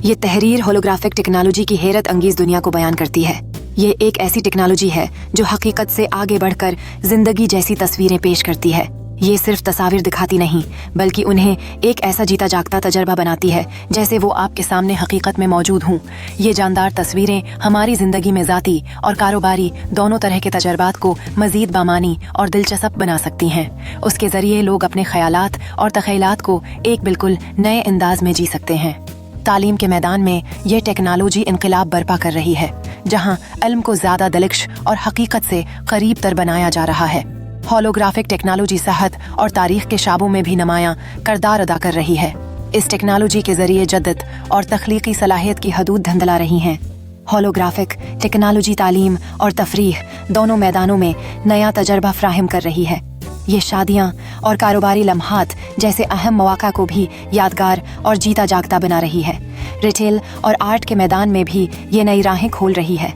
ये तहरीर holographic technology की हैरत अंगेज दुनिया को बयान करती है। ये एक ऐसी टेक्नोलॉजी है जो हकीकत से आगे बढ़कर जिंदगी जैसी तस्वीरें पेश करती है। ये सिर्फ तस्वीर दिखाती नहीं, बल्कि उन्हें एक ऐसा जीता जागता तजर्बा बनाती है जैसे वो आपके सामने हकीकत में मौजूद हों। ये जानदार तस्वीरें हमारी जिंदगी में ज़ाती और कारोबारी दोनों तरह के तजर्बात को मज़ीद बामानी और दिलचस्प बना सकती हैं। उसके ज़रिए लोग अपने ख्यालात और तख़यलात को एक बिल्कुल नए अंदाज में जी सकते हैं। तालीम के मैदान में ये टेक्नोलॉजी इनकलाब बर्पा कर रही है, जहाँ इल्म को ज़्यादा दिलकश और हकीकत से करीब तर बनाया जा रहा है। होलोग्राफिक टेक्नोलॉजी सेहत और तारीख के शाबों में भी नुमायां किरदार अदा कर रही है। इस टेक्नोलॉजी के जरिए जद्दत और तख्लीकी सलाहियत की हदूद धंधला रही हैं। होलोग्राफिक टेक्नोलॉजी तालीम और तफरीह दोनों मैदानों में नया तजर्बा फ्राहम कर रही है। ये शादियाँ और कारोबारी लम्हात जैसे अहम मौक़ा को भी यादगार और जीता जागता बना रही है। रिटेल और आर्ट के मैदान में भी ये नई राहें खोल रही है।